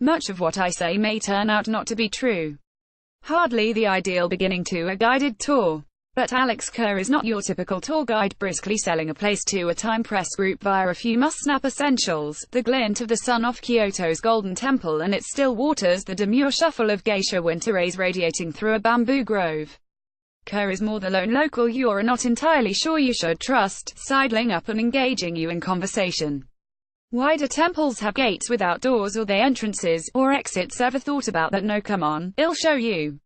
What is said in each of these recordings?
Much of what I say may turn out not to be true. Hardly the ideal beginning to a guided tour. But Alex Kerr is not your typical tour guide briskly selling a place to a time press group via a few must-snap essentials, the glint of the sun off Kyoto's Golden Temple and its still waters, the demure shuffle of geisha winter rays radiating through a bamboo grove. Kerr is more the lone local you're not entirely sure you should trust, sidling up and engaging you in conversation. Why do temples have gates without doors or they entrances, or exits? Ever thought about that? No, come on, I'll show you.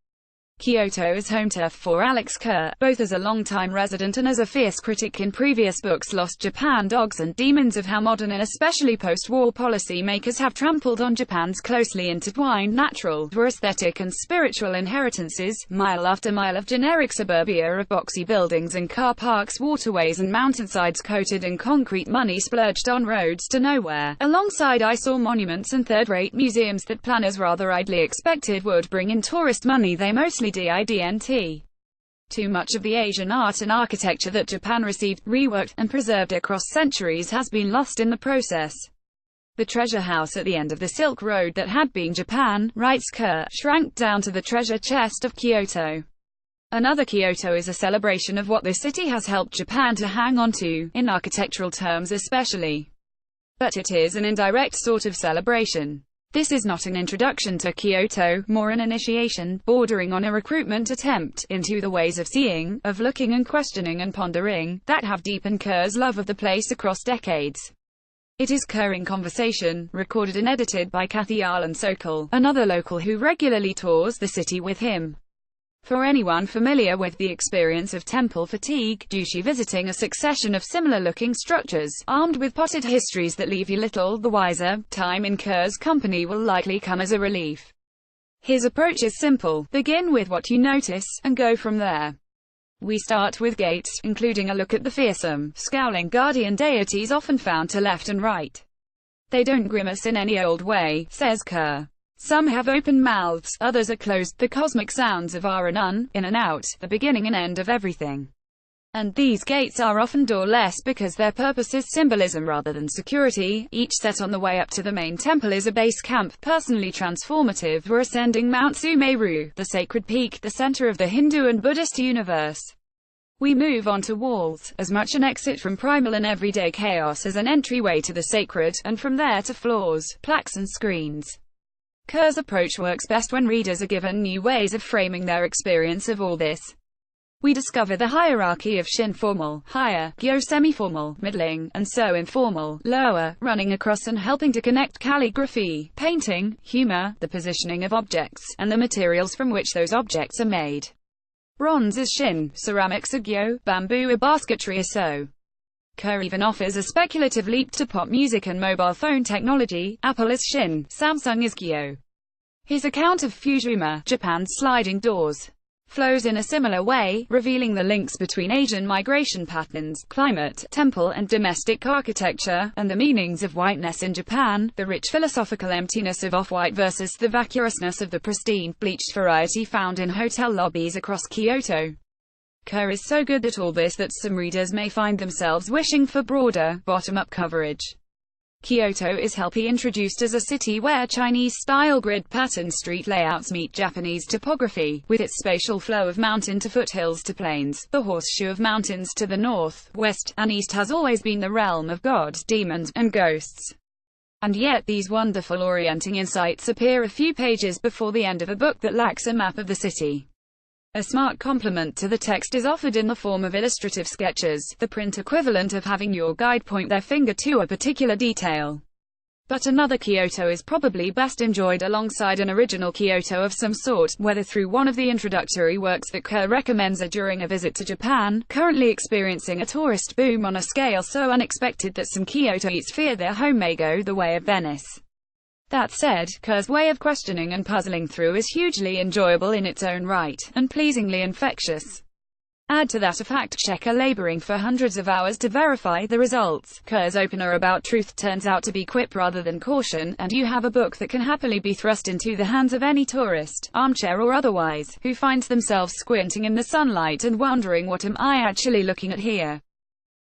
Kyoto is home turf for Alex Kerr, both as a long-time resident and as a fierce critic in previous books. Lost Japan, Dogs and Demons, of how modern and especially post-war policy makers have trampled on Japan's closely intertwined natural, aesthetic and spiritual inheritances, mile after mile of generic suburbia of boxy buildings and car parks, waterways and mountainsides coated in concrete, money splurged on roads to nowhere, alongside eyesore monuments and third-rate museums that planners rather idly expected would bring in tourist money. They mostly didn't. Too much of the Asian art and architecture that Japan received, reworked, and preserved across centuries has been lost in the process. The treasure house at the end of the Silk Road that had been Japan, writes Kerr, shrank down to the treasure chest of Kyoto. Another Kyoto is a celebration of what this city has helped Japan to hang on to, in architectural terms especially. But it is an indirect sort of celebration. This is not an introduction to Kyoto, more an initiation, bordering on a recruitment attempt, into the ways of seeing, of looking and questioning and pondering, that have deepened Kerr's love of the place across decades. It is Kerr in conversation, recorded and edited by Kathy Arlen Sokol, another local who regularly tours the city with him. For anyone familiar with the experience of temple fatigue, douchey visiting a succession of similar-looking structures, armed with potted histories that leave you little the wiser, time in Kerr's company will likely come as a relief. His approach is simple: begin with what you notice, and go from there. We start with gates, including a look at the fearsome, scowling guardian deities often found to left and right. They don't grimace in any old way, says Kerr. Some have open mouths, others are closed, the cosmic sounds of are and un, in and out, the beginning and end of everything. And these gates are often doorless because their purpose is symbolism rather than security. Each set on the way up to the main temple is a base camp, personally transformative. We're ascending Mount Sumeru, the sacred peak, the center of the Hindu and Buddhist universe. We move on to walls, as much an exit from primal and everyday chaos as an entryway to the sacred, and from there to floors, plaques and screens. Kerr's approach works best when readers are given new ways of framing their experience of all this. We discover the hierarchy of Shin: formal, higher, Gyo semi-formal, middling, and so informal, lower, running across and helping to connect calligraphy, painting, humor, the positioning of objects, and the materials from which those objects are made. Bronze is Shin, ceramics are Gyo, bamboo or basketry is So. Kerr even offers a speculative leap to pop music and mobile phone technology. Apple is Shin, Samsung is Gyo. His account of Fukushima, Japan's sliding doors, flows in a similar way, revealing the links between Asian migration patterns, climate, temple and domestic architecture, and the meanings of whiteness in Japan, the rich philosophical emptiness of off-white versus the vacuousness of the pristine, bleached variety found in hotel lobbies across Kyoto. Kerr is so good at all this that some readers may find themselves wishing for broader, bottom-up coverage. Kyoto is helpfully introduced as a city where Chinese-style grid pattern street layouts meet Japanese topography, with its spatial flow of mountain to foothills to plains. The horseshoe of mountains to the north, west, and east has always been the realm of gods, demons, and ghosts. And yet these wonderful orienting insights appear a few pages before the end of a book that lacks a map of the city. A smart complement to the text is offered in the form of illustrative sketches, the print equivalent of having your guide point their finger to a particular detail. But another Kyoto is probably best enjoyed alongside an original Kyoto of some sort, whether through one of the introductory works that Kerr recommends or during a visit to Japan, currently experiencing a tourist boom on a scale so unexpected that some Kyotoites fear their home may go the way of Venice. That said, Kerr's way of questioning and puzzling through is hugely enjoyable in its own right, and pleasingly infectious. Add to that a fact-checker laboring for hundreds of hours to verify the results. Kerr's opener about truth turns out to be quip rather than caution, and you have a book that can happily be thrust into the hands of any tourist, armchair or otherwise, who finds themselves squinting in the sunlight and wondering what am I actually looking at here.